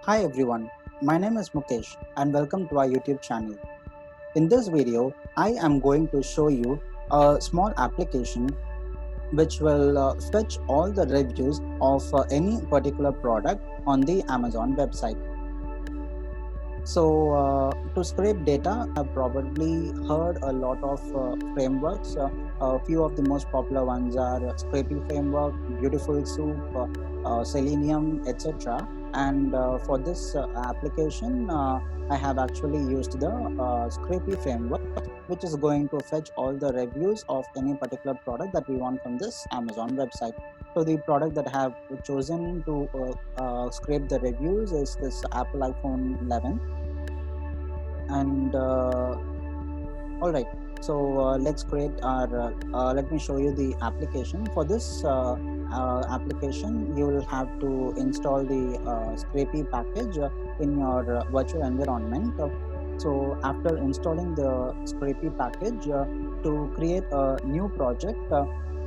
Hi everyone, my name is Mukesh and welcome to our YouTube channel. In this video, I am going to show you a small application which will fetch all the reviews of any particular product on the Amazon website. So, to scrape data, I've probably heard a lot of frameworks. A few of the most popular ones are Scrapy Framework, Beautiful Soup, Selenium, etc. And for this application, I have actually used the Scrapy Framework, which is going to fetch all the reviews of any particular product that we want from this Amazon website. So the product that I have chosen to scrape the reviews is this Apple iPhone 11. And all right, so let's create our let me show you the application. For this application, you will have to install the Scrapy package in your virtual environment. So after installing the Scrapy package, to create a new project,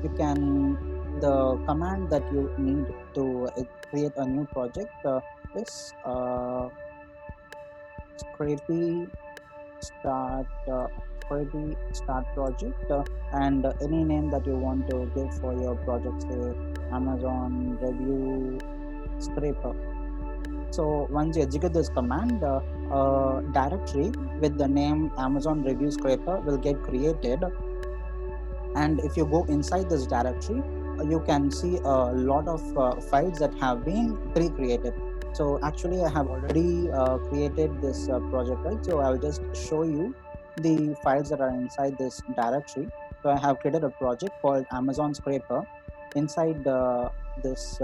you can the command that you need to create a new project is Scrapy start Scrapy start project, and any name that you want to give for your project, say Amazon review scraper. So once you execute this command, a directory with the name Amazon review scraper will get created. And if you go inside this directory, you can see a lot of files that have been pre-created. So actually I have already created this project, right? So I'll just show you the files that are inside this directory. So I have created a project called Amazon Scraper. Inside this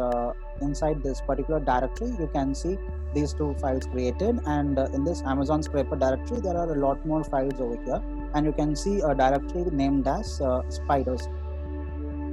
inside this particular directory, you can see these two files created, and in this Amazon Scraper directory there are a lot more files over here, and you can see a directory named as spiders.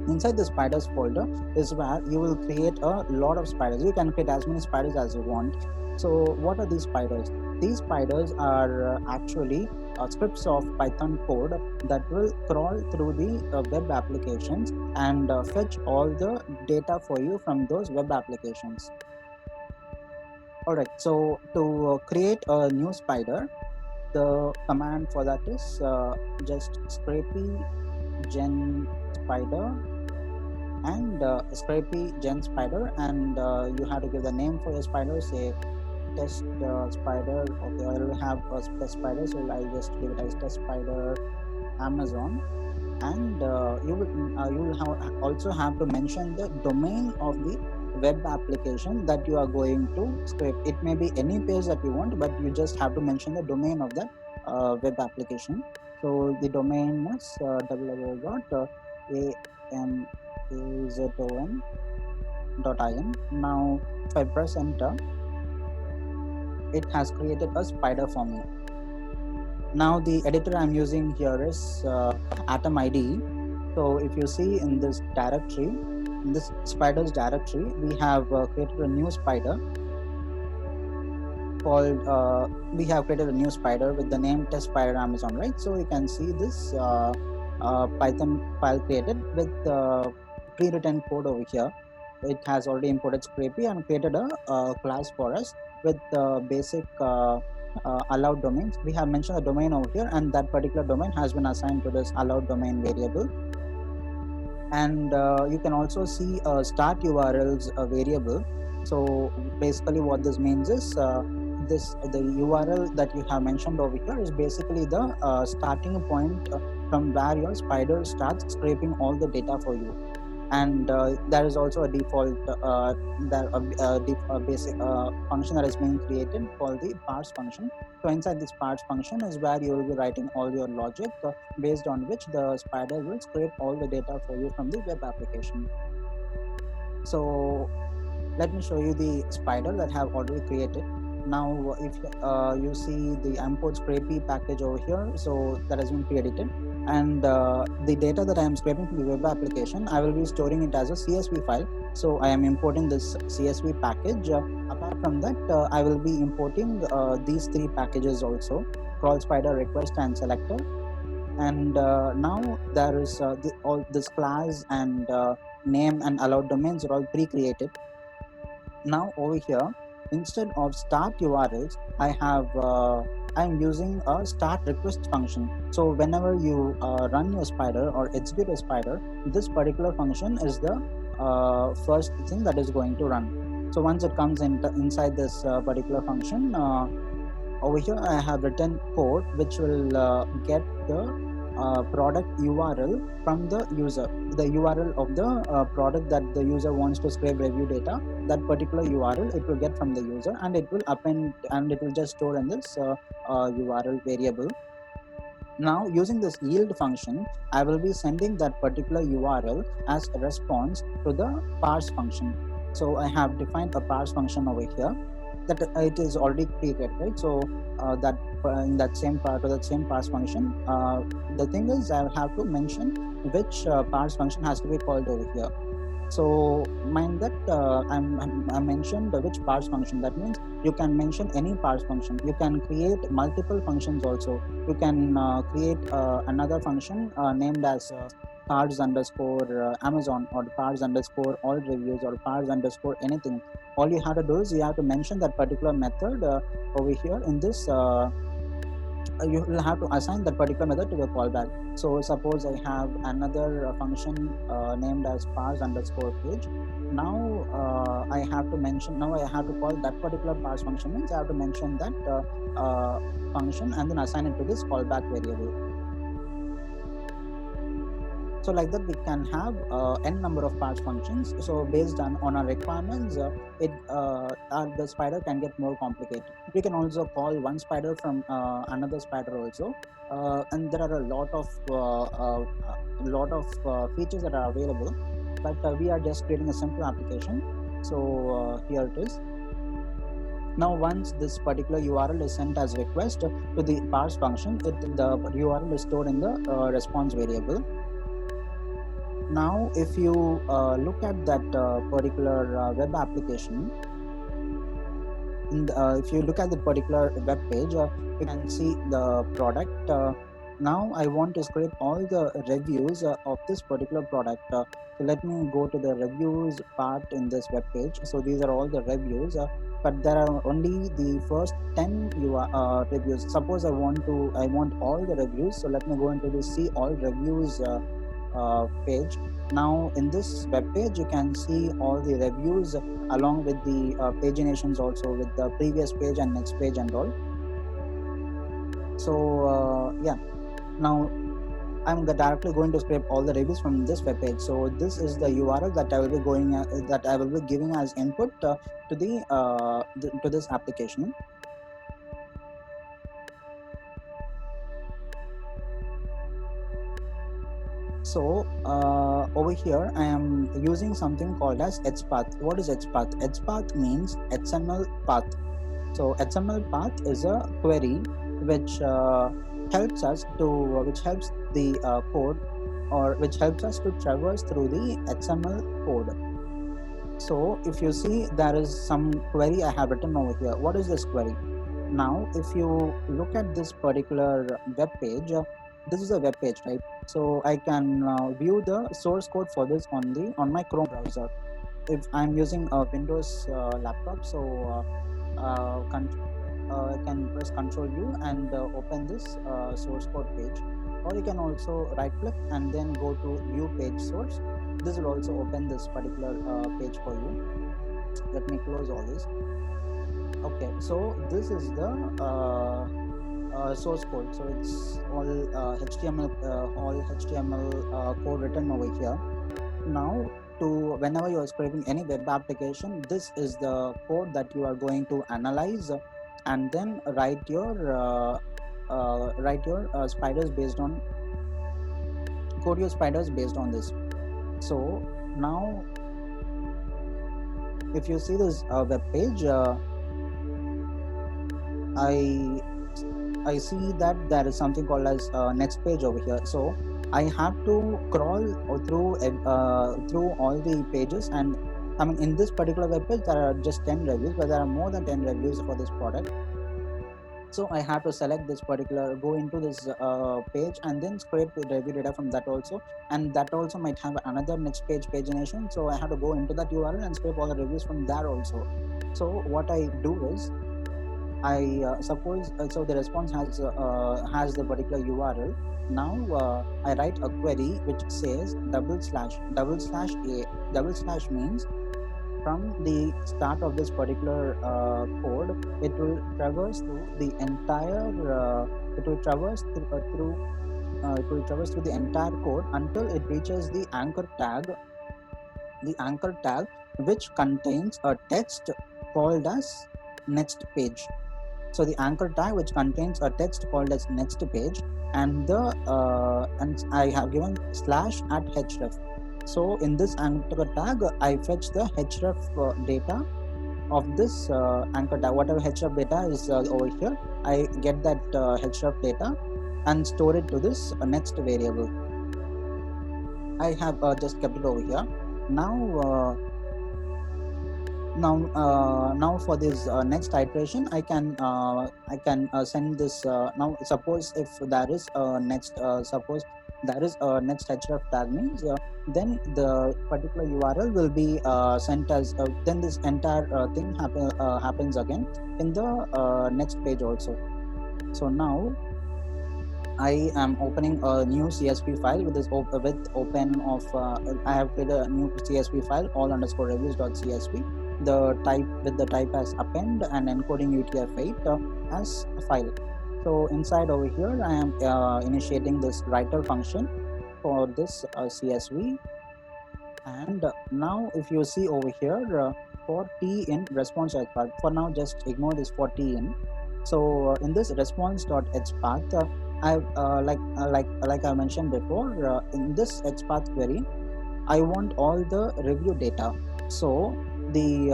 Inside the spiders folder is where you will create a lot of spiders. You can create as many spiders as you want. So what are these spiders? These spiders are actually scripts of Python code that will crawl through the web applications and fetch all the data for you from those web applications. All right, so to create a new spider, the command for that is just scrapy gen spider and scrapy gen spider, and you have to give the name for your spider, say test spider. Okay, I already have a test spider, so I'll just give it as test spider Amazon. And you will also have to mention the domain of the web application that you are going to scrape. It may be any page that you want, but you just have to mention the domain of that web application. So the domain is www.amazon.in. Now if I press enter, it has created a spider for me. Now the editor I'm using here is Atom IDE. So if you see in this directory, in this spiders directory, we have created a new spider called we have created a new spider with the name test spider Amazon, right? So you can see this Python file created with pre-written code over here. It has already imported Scrapy and created a class for us with basic allowed domains. We have mentioned the domain over here, and that particular domain has been assigned to this allowed domain variable. And you can also see a start URLs variable. So basically what this means is the URL that you have mentioned over here is basically the starting point from where your spider starts scraping all the data for you. And there is also a default basic function that is being created called the parse function. So inside this parse function is where you will be writing all your logic based on which the spider will scrape all the data for you from the web application. So let me show you the spider that I have already created. Now if you see the import scrapy package over here, so that has been pre-edited, and the data that I am scraping from the web application, I will be storing it as a CSV file. So I am importing this CSV package. Apart from that, I will be importing these three packages also: crawl spider, request, and selector. And now there is all this class and name and allowed domains are all pre-created. Now over here, instead of start URLs, I'm using a start request function. So whenever you run your spider or execute a spider, this particular function is the first thing that is going to run. So once it comes inside this particular function, over here I have written code which will get the product URL from the user, the URL of the product that the user wants to scrape review data. That particular URL it will get from the user, and it will append, and it will just store in this URL variable. Now using this yield function, I will be sending that particular URL as a response to the parse function. So I have defined a parse function over here that it is already created, right? So that in that same part or that same parse function, the thing is I will have to mention which parse function has to be called over here. So mind that I mentioned which parse function. That means you can mention any parse function. You can create multiple functions also. You can create another function named as parse underscore Amazon, or parse underscore all reviews, or parse underscore anything. All you have to do is you have to mention that particular method over here in this. You will have to assign that particular method to the callback. So suppose I have another function named as parse underscore page. Now I have to mention. Now I have to call that particular parse function. Means I have to mention that function and then assign it to this callback variable. So like that we can have n number of parse functions. So based on our requirements, the spider can get more complicated. We can also call one spider from another spider also, and there are a lot of features that are available, but we are just creating a simple application. So here it is. Now once this particular URL is sent as request to the parse function, the URL is stored in the response variable. Now if you look at that particular web application, if you look at the particular web page, you can see the product. Now I want to scrape all the reviews of this particular product. So let me go to the reviews part in this web page. So these are all the reviews, but there are only the first 10 reviews. Suppose I want all the reviews. So let me go into the see all reviews page. Now in this web page you can see all the reviews along with the paginations also, with the previous page and next page and all. So yeah, now I'm directly going to scrape all the reviews from this web page. So this is the URL that I will be giving as input to this application. So over here I am using something called as HPath. What is HPath? HPath means XML path. So XML path is a query which helps the code, or which helps us to traverse through the XML code. So if you see, there is some query I have written over here. What is this query? Now if you look at this particular web page, this is a web page, right? So I can view the source code for this on my Chrome browser. If I'm using a Windows laptop, so I can press Ctrl U and open this source code page, or you can also right click and then go to view page source. This will also open this particular page for you. Let me close all this. Okay, so this is the source code. So it's all HTML code written over here. Now whenever you are scraping any web application, this is the code that you are going to analyze and then write your spiders based on code your spiders based on this. So now if you see this web page, I see that there is something called as next page over here. So I have to crawl through all the pages, and I mean in this particular web page there are just 10 reviews, but there are more than 10 reviews for this product. So I have to select this particular, go into this page and then scrape the review data from that also, and that also might have another next page pagination, so I have to go into that URL and scrape all the reviews from there also. So what I do is I suppose so the response has the particular URL. Now I write a query which says // a. / means from the start of this particular code, it will traverse through the entire. It will traverse through. It will traverse through the entire code until it reaches the anchor tag, which contains a text called as next page. So the anchor tag which contains a text called as next page, and the and I have given /@href. So in this anchor tag, I fetch the href data of this anchor tag. Whatever href data is over here, I get that href data and store it to this next variable. I have just kept it over here. Now now for this next iteration, I can send this now. Suppose if there is next suppose there is next href tag means, then the particular URL will be sent as then this entire thing happens again in the next page also. So now I am opening a new CSV file with this with open of I have created a new CSV file, all underscore reviews.csv. The type with the type as append and encoding UTF-8 as a file. So inside over here, I am initiating this writer function for this CSV. And now if you see over here for T in response path, for now just ignore this for T in. So in this response.hpath, like I mentioned before, in this hpath query, I want all the review data. So the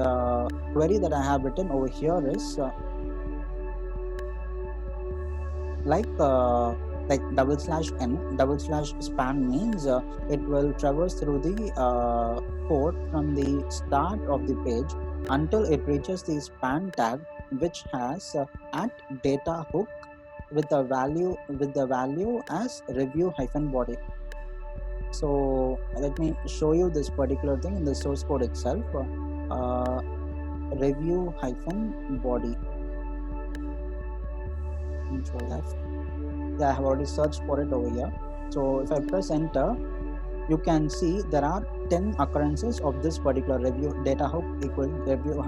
query that I have written over here is like /n/span means it will traverse through the code from the start of the page until it reaches the span tag, which has at data hook with the value as review hyphen body. So let me show you this particular thing in the source code itself. Review hyphen body. Control F. Yeah, I have already searched for it over here. So if I press enter, you can see there are 10 occurrences of this particular review data hook equal review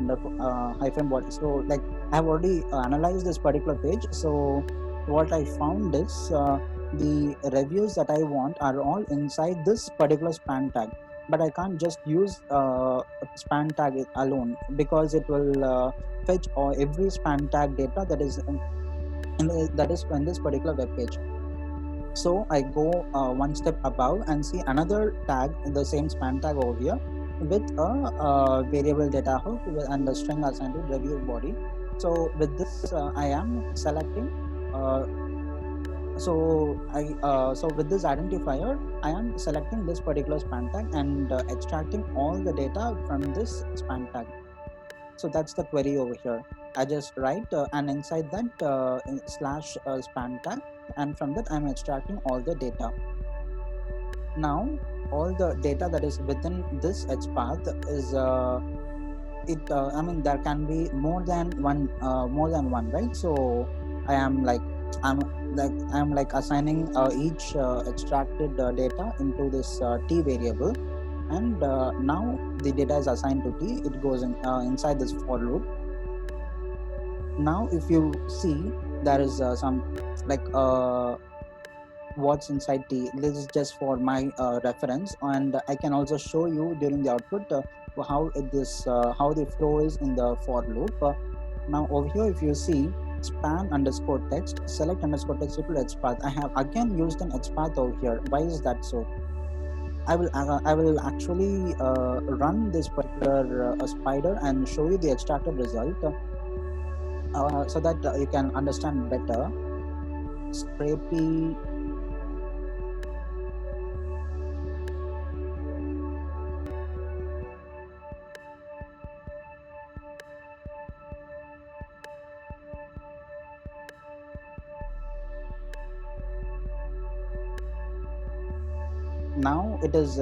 hyphen body. So like I have already analyzed this particular page. So what I found is the reviews that I want are all inside this particular span tag, but I can't just use span tag alone, because it will fetch every span tag data that is in this particular web page. So I go one step above and see another tag in the same span tag over here with a variable data hook and a string assigned to review body. So with this, I am selecting. So with this identifier, I am selecting this particular span tag and extracting all the data from this span tag. So that's the query over here. I just write and inside that /span tag, and from that I'm extracting all the data. Now all the data that is within this hpath is I mean there can be more than one, right? So I am like I'm like assigning each extracted data into this t variable, and now the data is assigned to t. It goes inside this for loop. Now if you see, there is some like what's inside t. This is just for my reference, and I can also show you during the output how the flow is in the for loop. Now over here, if you see span underscore text select underscore text equal hpath, I have again used an hpath over here. Why is that so? I will actually run this particular spider and show you the extracted result, so that you can understand better. Scrapey. now it is,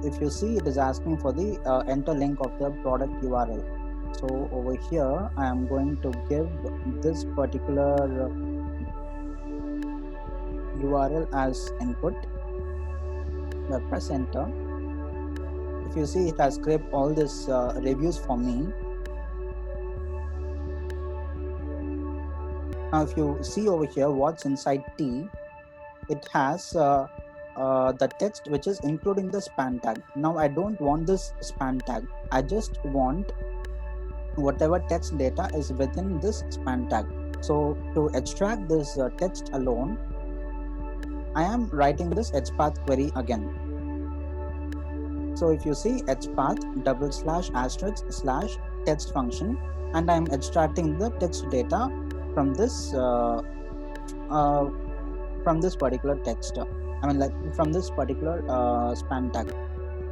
if you see, it is asking for the enter link of the product URL. So over here I am going to give this particular URL as input. I press enter. If you see, it has scraped all these reviews for me. Now if you see over here what's inside T, it has the text which is including the span tag. Now I don't want this span tag, I just want whatever text data is within this span tag. So to extract this text alone, I am writing this hpath query again. So if you see hpath /* text function, and I am extracting the text data from this particular text. I mean, like from this particular span tag.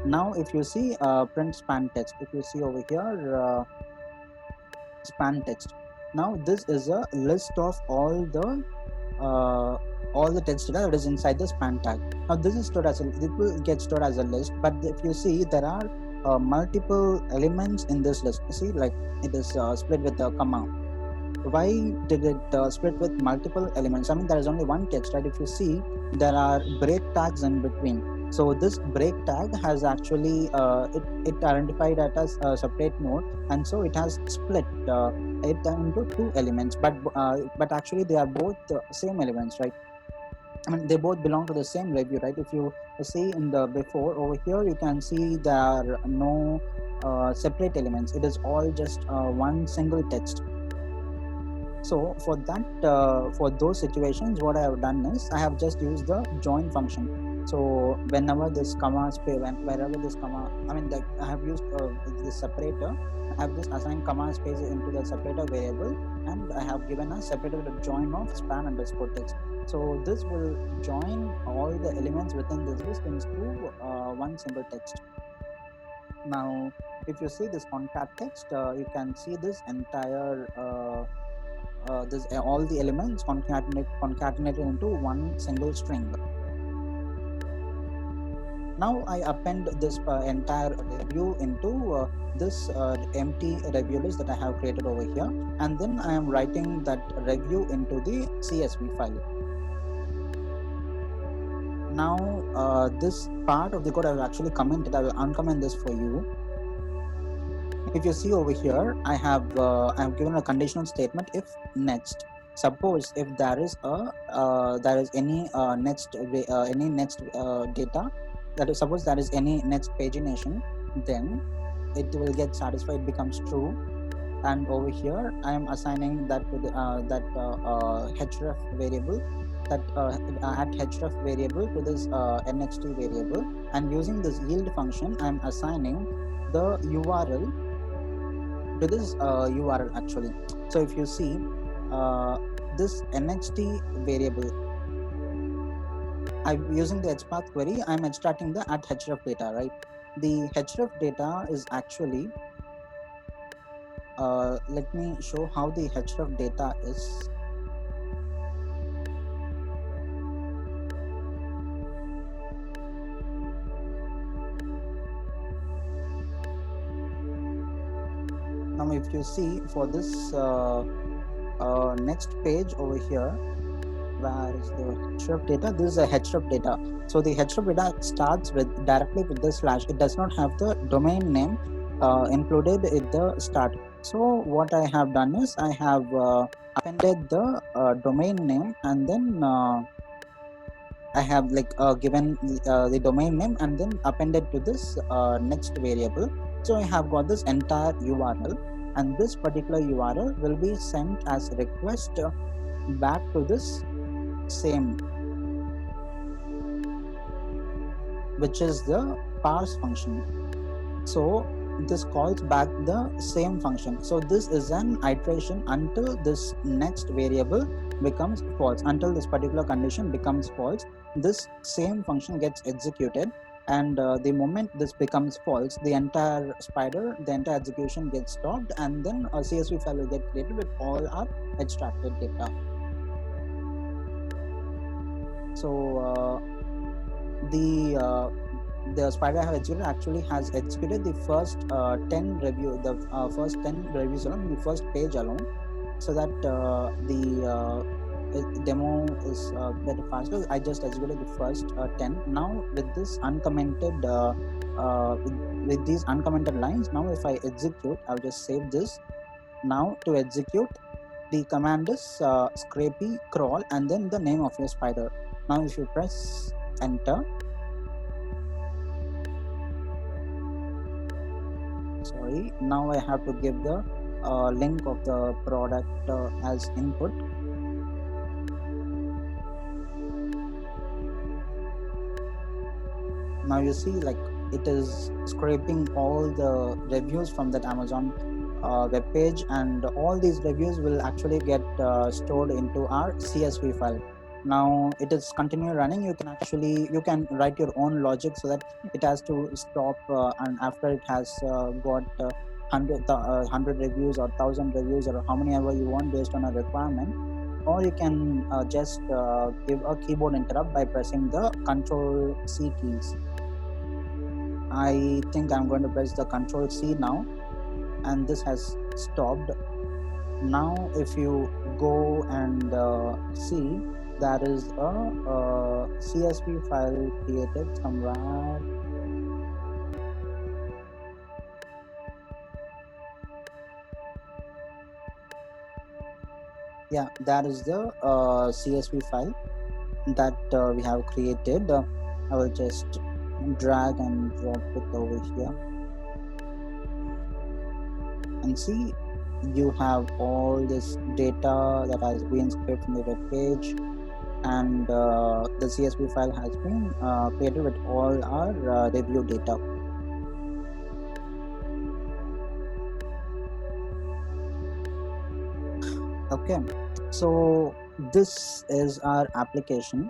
Now, if you see print span text, if you see over here span text. Now this is a list of all the text data that is inside the span tag. Now this is stored as it will get stored as a list, but if you see, there are multiple elements in this list. See, like it is split with a comma. Why did it split with multiple elements? I mean, there is only one text, right? If you see, there are break tags in between. So this break tag has actually it identified it as a separate node, and so it has split it into two elements. But actually, they are both the same elements, right? I mean, they both belong to the same review, right? If you see in the before over here, you can see there are no separate elements. It is all just one single text. So for that, for those situations, what I have done is I have just used the join function. So whenever this comma space, wherever this comma, I mean, like I have used this separator. I have just assigned comma space into the separator variable, and I have given a separator with a join of span underscore text. So this will join all the elements within this list into one single text. Now, if you see this concat text, you can see this entire all the elements concatenated into one single string. Now I append this entire review into this empty review list that I have created over here, and then I am writing that review into the CSV file. Now this part of the code I will actually comment it. I will uncomment this for you. If you see over here, I have given a conditional statement if next. Suppose if there is any next data, that is, suppose there is any next pagination, then it will get satisfied, becomes true. And over here I am assigning that to the href variable, that at href variable to this next variable, and using this yield function I am assigning the URL to this URL actually. So if you see this next variable, I'm using the hpath query, I'm extracting the at href data, right? The href data is actually let me show how the href data is. Now if you see for this next page over here, where is the href data? This is a href data. So the href data starts with directly with the slash. It does not have the domain name included at the start. So what I have done is I have appended the domain name, and then I have given the domain name and then appended to this next variable. So I have got this entire URL, and this particular URL will be sent as request back to this same, which is the parse function. So this calls back the same function. So this is an iteration until this next variable becomes false, until this particular condition becomes false. This same function gets executed, and the moment this becomes false, the entire entire execution gets stopped, and then a CSV file will get created with all our extracted data. So the spider I have executed actually has executed the first 10 review, the first 10 reviews alone, the first page alone, so that the demo is better faster. I just executed the first 10. Now with this uncommented, with these uncommented lines, now if I execute, I'll just save this. Now to execute, the command is scrapy crawl and then the name of your spider. Now if you press enter, sorry, now I have to give the link of the product as input. Now you see, like, it is scraping all the reviews from that Amazon web page, and all these reviews will actually get stored into our CSV file. Now it is continue running. You can write your own logic so that it has to stop, and after it has got 100 reviews or 1,000 reviews or how many ever you want based on a requirement. Or you can just give a keyboard interrupt by pressing the Control C keys. I think I'm going to press the Control C now, and this has stopped. Now if you go and see, there is a CSV file created somewhere. Yeah, that is the CSV file that we have created. I will just drag and drop it over here, and see, you have all this data that has been scraped from the web page, and the CSV file has been created with all our review data. Okay, so this is our application.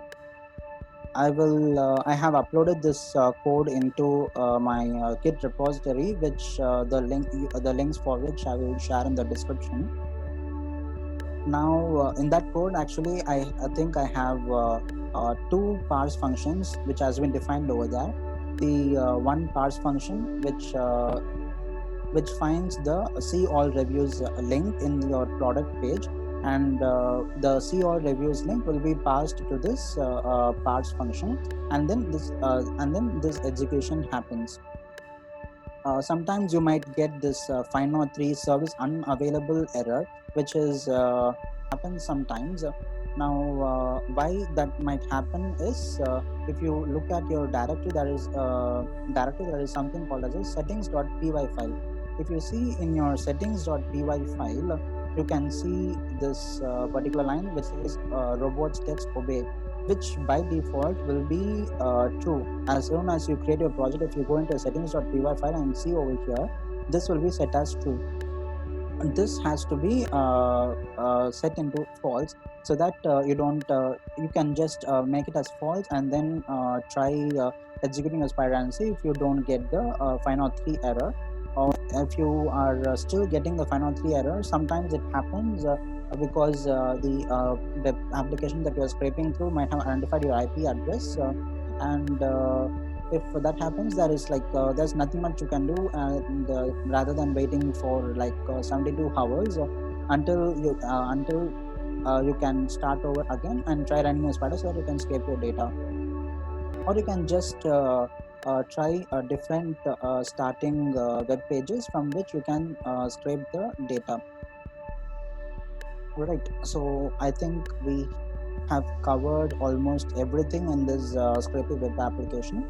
I have uploaded this code into my Git repository, which the links for which I will share in the description. Now in that code, actually, I think I have two parse functions which has been defined over there. The one parse function which finds the see all reviews link in your product page, and the see all reviews link will be passed to this parse function, and then this execution happens. Sometimes you might get this 503 service unavailable error, which is happens sometimes. Now why that might happen is, if you look at your directory, there is something called as a settings.py file. If you see in your settings.py file, you can see this particular line which says robots text obey, which by default will be true. As soon as you create your project, if you go into a settings.py file and see over here, this will be set as true. And this has to be set into false, so that you can just make it as false, and then try executing a spider and see if you don't get the 503 error. Or if you are still getting the 503 error, sometimes it happens because the web application that you are scraping through might have identified your IP address, and if that happens, there's nothing much you can do, and rather than waiting for 72 hours until you can start over again and try running a spider so that you can scrape your data. Or you can just try different starting web pages from which you can scrape the data. Right, so I think we have covered almost everything in this Scrapy web application.